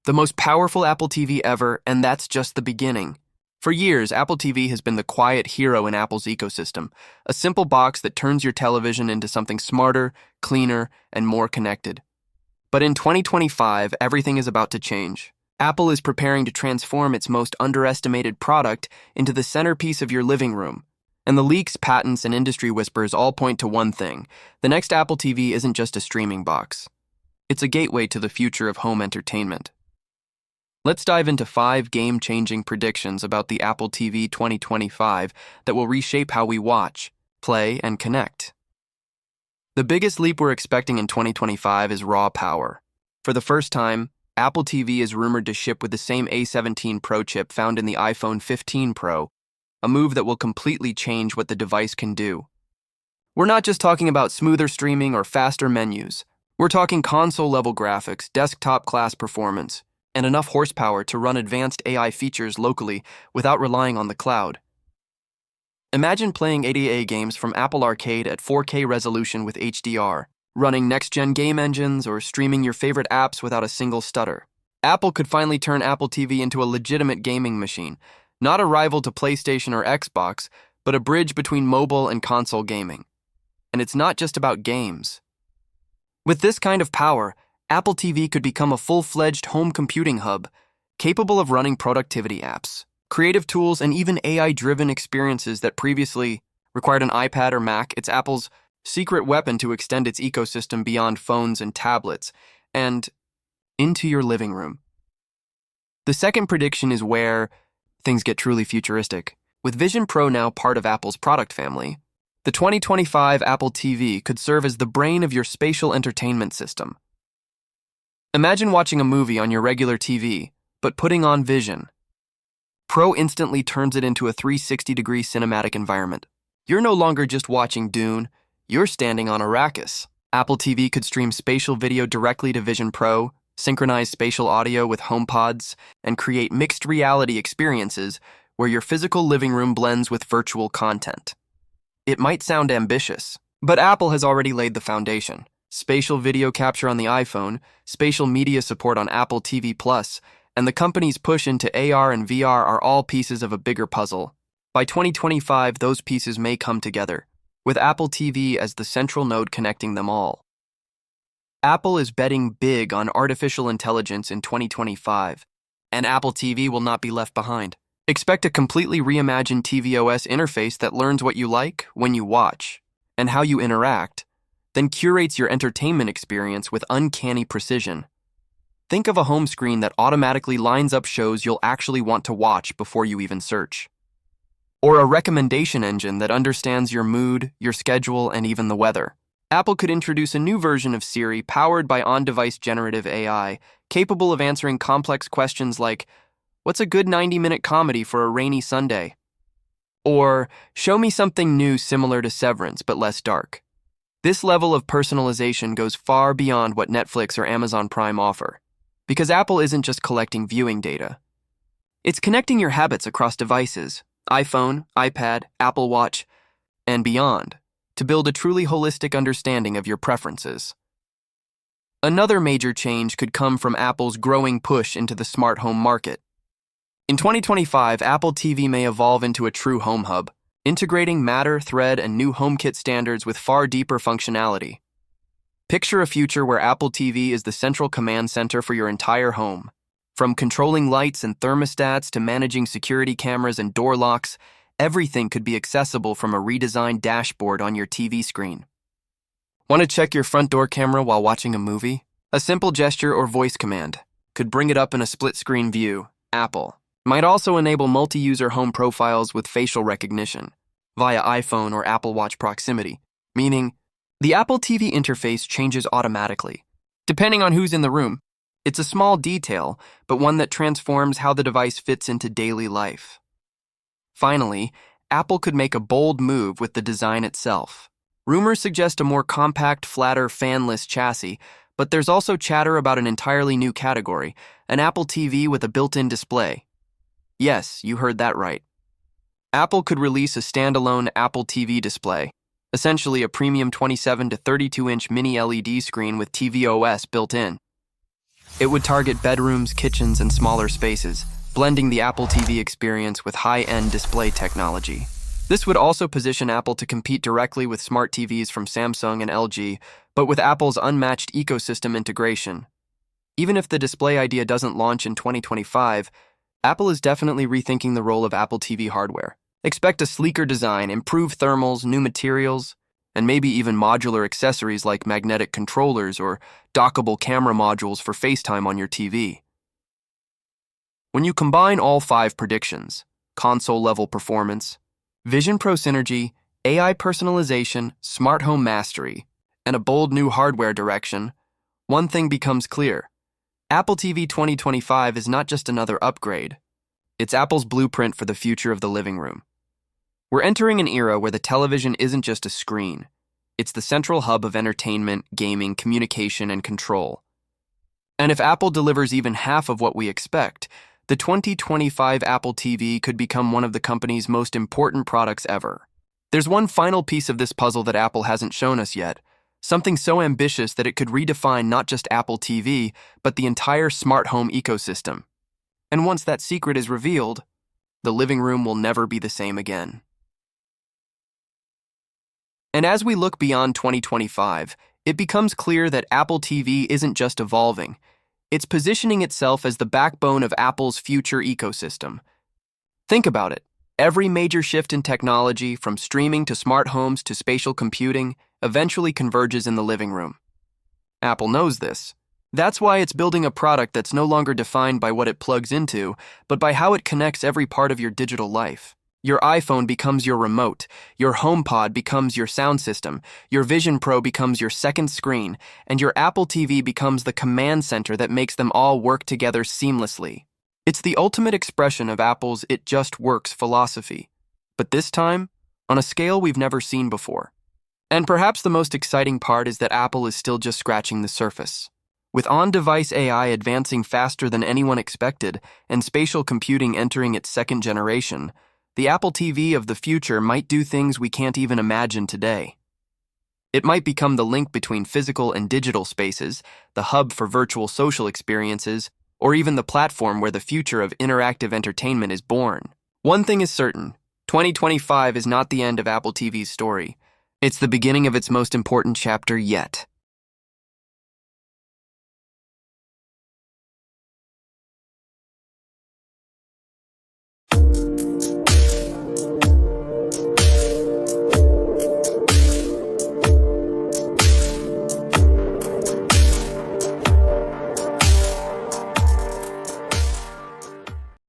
The most powerful Apple TV ever, and that's just the beginning. For years, Apple TV has been the quiet hero in Apple's ecosystem, a simple box that turns your television into something smarter, cleaner, and more connected. But in 2025, everything is about to change. Apple is preparing to transform its most underestimated product into the centerpiece of your living room. And the leaks, patents, and industry whispers all point to one thing. The next Apple TV isn't just a streaming box. It's a gateway to the future of home entertainment. Let's dive into 5 game-changing predictions about the Apple TV 2025 that will reshape how we watch, play, and connect. The biggest leap we're expecting in 2025 is raw power. For the first time, Apple TV is rumored to ship with the same A17 Pro chip found in the iPhone 15 Pro, a move that will completely change what the device can do. We're not just talking about smoother streaming or faster menus. We're talking console-level graphics, desktop-class performance, and enough horsepower to run advanced AI features locally without relying on the cloud. Imagine playing AAA games from Apple Arcade at 4K resolution with HDR, running next-gen game engines, or streaming your favorite apps without a single stutter. Apple could finally turn Apple TV into a legitimate gaming machine, not a rival to PlayStation or Xbox, but a bridge between mobile and console gaming. And it's not just about games. With this kind of power, Apple TV could become a full-fledged home computing hub, capable of running productivity apps, creative tools, and even AI-driven experiences that previously required an iPad or Mac. It's Apple's secret weapon to extend its ecosystem beyond phones and tablets, and into your living room. The second prediction is where things get truly futuristic. With Vision Pro now part of Apple's product family, the 2025 Apple TV could serve as the brain of your spatial entertainment system. Imagine watching a movie on your regular TV, but putting on Vision Pro instantly turns it into a 360-degree cinematic environment. You're no longer just watching Dune, you're standing on Arrakis. Apple TV could stream spatial video directly to Vision Pro, synchronize spatial audio with HomePods, and create mixed reality experiences where your physical living room blends with virtual content. It might sound ambitious, but Apple has already laid the foundation. Spatial video capture on the iPhone, spatial media support on Apple TV Plus, and the company's push into AR and VR are all pieces of a bigger puzzle. By 2025, those pieces may come together, with Apple TV as the central node connecting them all. Apple is betting big on artificial intelligence in 2025, and Apple TV will not be left behind. Expect a completely reimagined tvOS interface that learns what you like when you watch, and how you interact, then curates your entertainment experience with uncanny precision. Think of a home screen that automatically lines up shows you'll actually want to watch before you even search. Or a recommendation engine that understands your mood, your schedule, and even the weather. Apple could introduce a new version of Siri powered by on-device generative AI, capable of answering complex questions like, "What's a good 90-minute comedy for a rainy Sunday?" Or, "Show me something new similar to Severance but less dark." This level of personalization goes far beyond what Netflix or Amazon Prime offer, because Apple isn't just collecting viewing data. It's connecting your habits across devices, iPhone, iPad, Apple Watch, and beyond, to build a truly holistic understanding of your preferences. Another major change could come from Apple's growing push into the smart home market. In 2025, Apple TV may evolve into a true home hub, integrating Matter, Thread, and new HomeKit standards with far deeper functionality. Picture a future where Apple TV is the central command center for your entire home. From controlling lights and thermostats to managing security cameras and door locks, everything could be accessible from a redesigned dashboard on your TV screen. Want to check your front door camera while watching a movie? A simple gesture or voice command could bring it up in a split-screen view. Apple might also enable multi-user home profiles with facial recognition via iPhone or Apple Watch proximity, meaning the Apple TV interface changes automatically, depending on who's in the room. It's a small detail, but one that transforms how the device fits into daily life. Finally, Apple could make a bold move with the design itself. Rumors suggest a more compact, flatter, fanless chassis, but there's also chatter about an entirely new category, an Apple TV with a built-in display. Yes, you heard that right. Apple could release a standalone Apple TV display, essentially a premium 27 to 32-inch mini LED screen with tvOS built in. It would target bedrooms, kitchens, and smaller spaces, blending the Apple TV experience with high-end display technology. This would also position Apple to compete directly with smart TVs from Samsung and LG, but with Apple's unmatched ecosystem integration. Even if the display idea doesn't launch in 2025, Apple is definitely rethinking the role of Apple TV hardware. Expect a sleeker design, improved thermals, new materials, and maybe even modular accessories like magnetic controllers or dockable camera modules for FaceTime on your TV. When you combine all 5 predictions, console-level performance, Vision Pro synergy, AI personalization, smart home mastery, and a bold new hardware direction, one thing becomes clear. Apple TV 2025 is not just another upgrade. It's Apple's blueprint for the future of the living room. We're entering an era where the television isn't just a screen. It's the central hub of entertainment, gaming, communication, and control. And if Apple delivers even half of what we expect, the 2025 Apple TV could become one of the company's most important products ever. There's one final piece of this puzzle that Apple hasn't shown us yet, something so ambitious that it could redefine not just Apple TV, but the entire smart home ecosystem. And once that secret is revealed, the living room will never be the same again. And as we look beyond 2025, it becomes clear that Apple TV isn't just evolving. It's positioning itself as the backbone of Apple's future ecosystem. Think about it. Every major shift in technology, from streaming to smart homes to spatial computing, eventually converges in the living room. Apple knows this. That's why it's building a product that's no longer defined by what it plugs into, but by how it connects every part of your digital life. Your iPhone becomes your remote, your HomePod becomes your sound system, your Vision Pro becomes your second screen, and your Apple TV becomes the command center that makes them all work together seamlessly. It's the ultimate expression of Apple's "it just works" philosophy, but this time, on a scale we've never seen before. And perhaps the most exciting part is that Apple is still just scratching the surface. With on-device AI advancing faster than anyone expected and spatial computing entering its second generation, the Apple TV of the future might do things we can't even imagine today. It might become the link between physical and digital spaces, the hub for virtual social experiences, or even the platform where the future of interactive entertainment is born. One thing is certain, 2025 is not the end of Apple TV's story. It's the beginning of its most important chapter yet.